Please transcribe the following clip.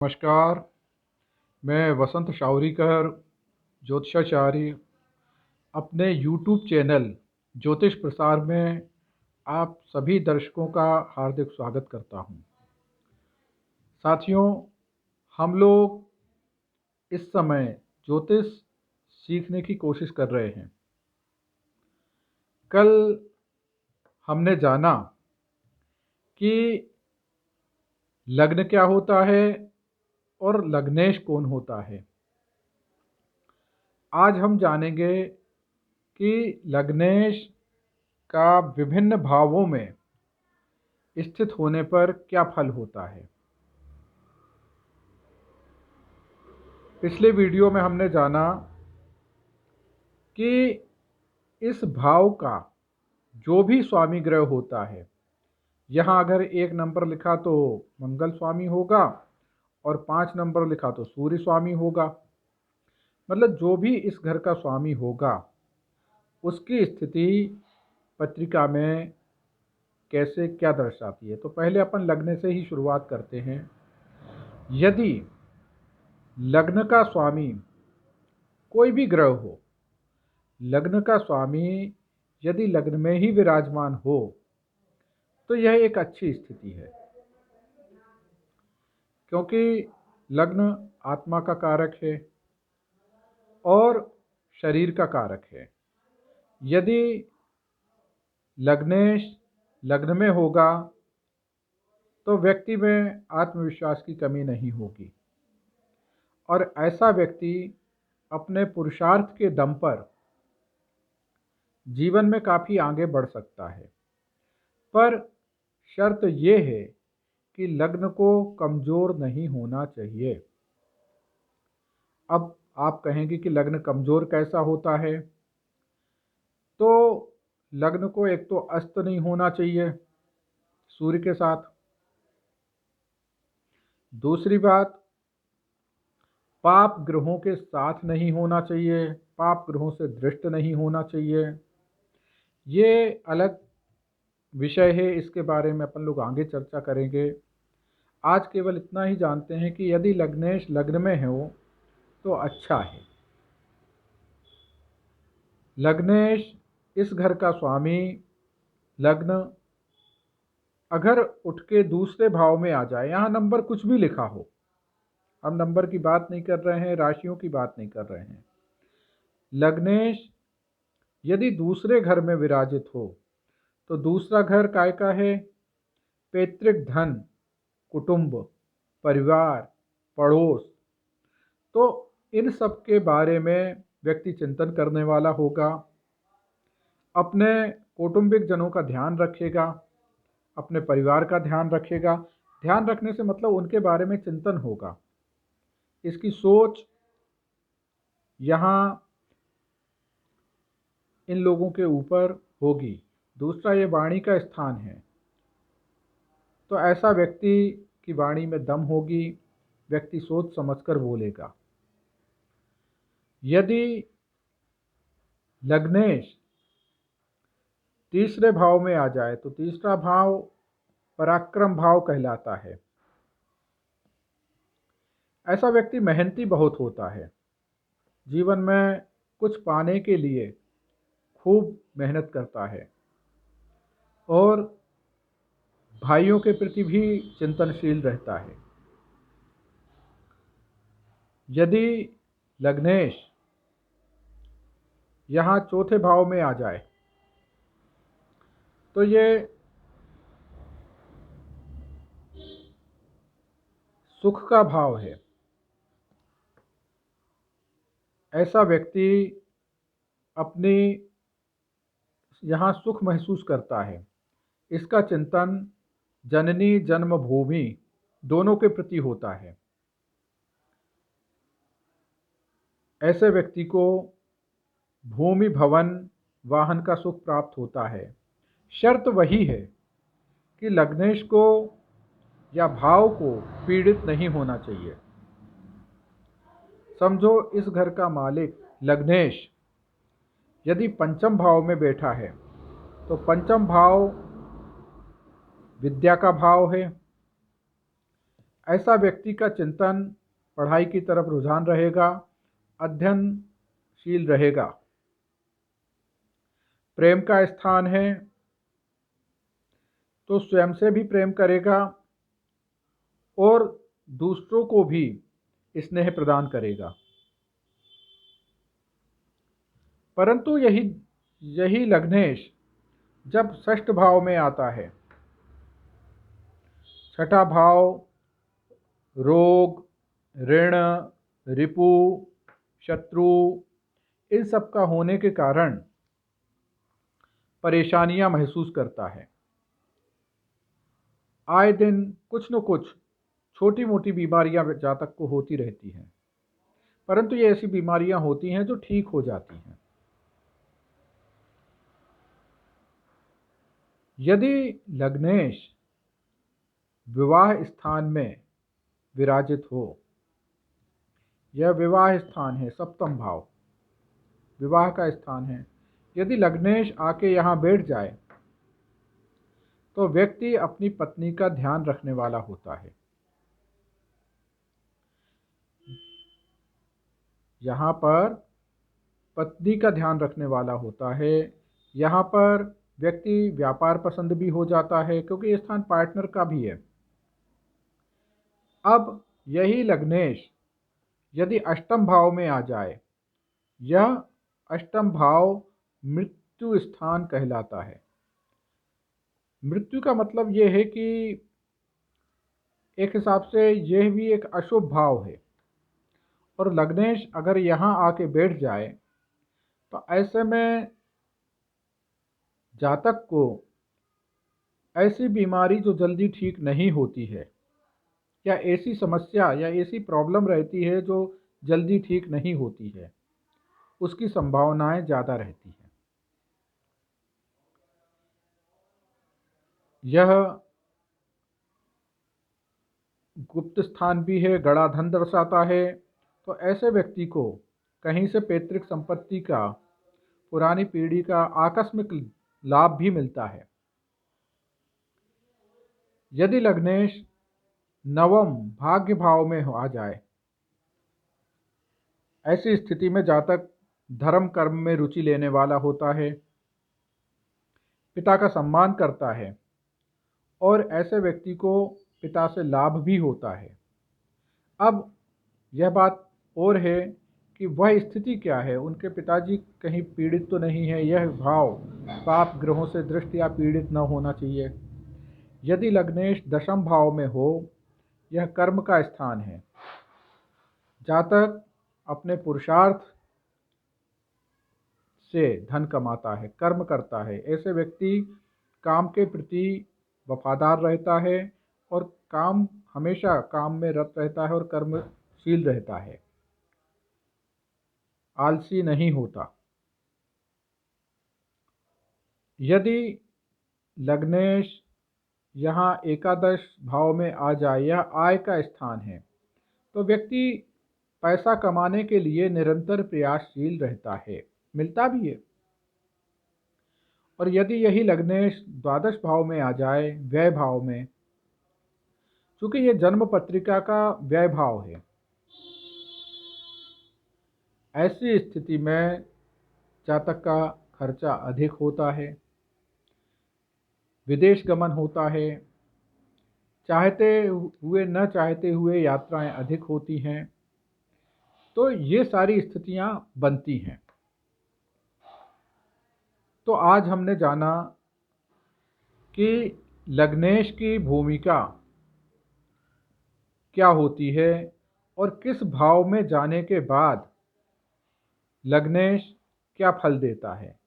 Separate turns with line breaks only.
नमस्कार। मैं वसंत शावरीकर, ज्योतिषाचार्य, अपने यूट्यूब चैनल ज्योतिष प्रसार में आप सभी दर्शकों का हार्दिक स्वागत करता हूं। साथियों, हम लोग इस समय ज्योतिष सीखने की कोशिश कर रहे हैं। कल हमने जाना कि लग्न क्या होता है और लग्नेश कौन होता है। आज हम जानेंगे कि लग्नेश का विभिन्न भावों में स्थित होने पर क्या फल होता है। पिछले वीडियो में हमने जाना कि इस भाव का जो भी स्वामी ग्रह होता है, यहाँ अगर 1 नंबर लिखा तो मंगल स्वामी होगा और 5 नंबर लिखा तो सूर्य स्वामी होगा। मतलब जो भी इस घर का स्वामी होगा उसकी स्थिति पत्रिका में कैसे क्या दर्शाती है। तो पहले अपन लग्न से ही शुरुआत करते हैं। यदि लग्न का स्वामी कोई भी ग्रह हो, लग्न का स्वामी यदि लग्न में ही विराजमान हो तो यह एक अच्छी स्थिति है, क्योंकि लग्न आत्मा का कारक है और शरीर का कारक है। यदि लग्नेश लग्न में होगा तो व्यक्ति में आत्मविश्वास की कमी नहीं होगी और ऐसा व्यक्ति अपने पुरुषार्थ के दम पर जीवन में काफ़ी आगे बढ़ सकता है। पर शर्त यह है कि लग्न को कमज़ोर नहीं होना चाहिए। अब आप कहेंगे कि लग्न कमज़ोर कैसा होता है। तो लग्न को एक तो अस्त नहीं होना चाहिए सूर्य के साथ। दूसरी बात, पाप ग्रहों के साथ नहीं होना चाहिए, पाप ग्रहों से दृष्ट नहीं होना चाहिए। ये अलग विषय है, इसके बारे में अपन लोग आगे चर्चा करेंगे। आज केवल इतना ही जानते हैं कि यदि लग्नेश लग्न में हो तो अच्छा है। लग्नेश इस घर का स्वामी लग्न अगर उठ के दूसरे भाव में आ जाए, यहाँ नंबर कुछ भी लिखा हो, हम नंबर की बात नहीं कर रहे हैं, राशियों की बात नहीं कर रहे हैं। लग्नेश यदि दूसरे घर में विराजित हो तो दूसरा घर काय का है? पैतृक धन, कुटुंब, परिवार, पड़ोस। तो इन सब के बारे में व्यक्ति चिंतन करने वाला होगा, अपने कौटुंबिक जनों का ध्यान रखेगा, अपने परिवार का ध्यान रखेगा। ध्यान रखने से मतलब उनके बारे में चिंतन होगा, इसकी सोच यहाँ इन लोगों के ऊपर होगी। दूसरा, ये वाणी का स्थान है, तो ऐसा व्यक्ति की वाणी में दम होगी, व्यक्ति सोच समझकर बोलेगा। यदि लग्नेश तीसरे भाव में आ जाए तो तीसरा भाव पराक्रम भाव कहलाता है। ऐसा व्यक्ति मेहनती बहुत होता है, जीवन में कुछ पाने के लिए खूब मेहनत करता है और भाइयों के प्रति भी चिंतनशील रहता है। यदि लग्नेश यहाँ चौथे भाव में आ जाए तो ये सुख का भाव है। ऐसा व्यक्ति अपनी यहाँ सुख महसूस करता है, इसका चिंतन जननी जन्मभूमि दोनों के प्रति होता है। ऐसे व्यक्ति को भूमि भवन वाहन का सुख प्राप्त होता है। शर्त वही है कि लग्नेश को या भाव को पीड़ित नहीं होना चाहिए। समझो इस घर का मालिक लग्नेश यदि पंचम भाव में बैठा है तो पंचम भाव विद्या का भाव है। ऐसा व्यक्ति का चिंतन, पढ़ाई की तरफ रुझान रहेगा, अध्ययनशील रहेगा। प्रेम का स्थान है तो स्वयं से भी प्रेम करेगा और दूसरों को भी स्नेह प्रदान करेगा। परंतु यही लग्नेश जब षष्ठ भाव में आता है, छठा भाव रोग, ऋण, रिपु, शत्रु, इन सब का होने के कारण परेशानियां महसूस करता है। आए दिन कुछ न कुछ छोटी मोटी बीमारियां जातक को होती रहती हैं, परंतु ये ऐसी बीमारियां होती हैं जो ठीक हो जाती हैं। यदि लग्नेश विवाह स्थान में विराजित हो, यह विवाह स्थान है, सप्तम भाव विवाह का स्थान है, यदि लग्नेश आके यहाँ बैठ जाए तो व्यक्ति अपनी पत्नी का ध्यान रखने वाला होता है। यहाँ पर पत्नी का ध्यान रखने वाला होता है। यहाँ पर व्यक्ति व्यापार पसंद भी हो जाता है, क्योंकि ये स्थान पार्टनर का भी है। अब यही लग्नेश यदि अष्टम भाव में आ जाए, यह अष्टम भाव मृत्यु स्थान कहलाता है। मृत्यु का मतलब यह है कि एक हिसाब से यह भी एक अशुभ भाव है, और लग्नेश अगर यहाँ आके बैठ जाए तो ऐसे में जातक को ऐसी बीमारी जो जल्दी ठीक नहीं होती है, या ऐसी समस्या या ऐसी प्रॉब्लम रहती है जो जल्दी ठीक नहीं होती है, उसकी संभावनाएं ज़्यादा रहती हैं। यह गुप्त स्थान भी है, गड़ा धन दर्शाता है। तो ऐसे व्यक्ति को कहीं से पैतृक संपत्ति का, पुरानी पीढ़ी का आकस्मिक लाभ भी मिलता है। यदि लग्नेश नवम भाग्य भाव में आ जाए, ऐसी स्थिति में जातक धर्म कर्म में रुचि लेने वाला होता है, पिता का सम्मान करता है, और ऐसे व्यक्ति को पिता से लाभ भी होता है। अब यह बात और है कि वह स्थिति क्या है, उनके पिताजी कहीं पीड़ित तो नहीं है। यह भाव पाप ग्रहों से दृष्टि या पीड़ित न होना चाहिए। यदि लग्नेश दशम भाव में हो, यह कर्म का स्थान है। जातक अपने पुरुषार्थ से धन कमाता है, कर्म करता है। ऐसे व्यक्ति काम के प्रति वफादार रहता है और हमेशा काम में रत रहता है और कर्मशील रहता है, आलसी नहीं होता। यदि लग्नेश यहाँ एकादश भाव में आ जाए, यह आय का स्थान है, तो व्यक्ति पैसा कमाने के लिए निरंतर प्रयासशील रहता है, मिलता भी है। और यदि यही लग्नेश द्वादश भाव में आ जाए, व्यय भाव में, चूंकि यह जन्म पत्रिका का व्यय भाव है, ऐसी स्थिति में जातक का खर्चा अधिक होता है, विदेश गमन होता है, चाहते हुए न चाहते हुए यात्राएं अधिक होती हैं। तो ये सारी स्थितियां बनती हैं। तो आज हमने जाना कि लग्नेश की भूमिका क्या होती है और किस भाव में जाने के बाद लग्नेश क्या फल देता है।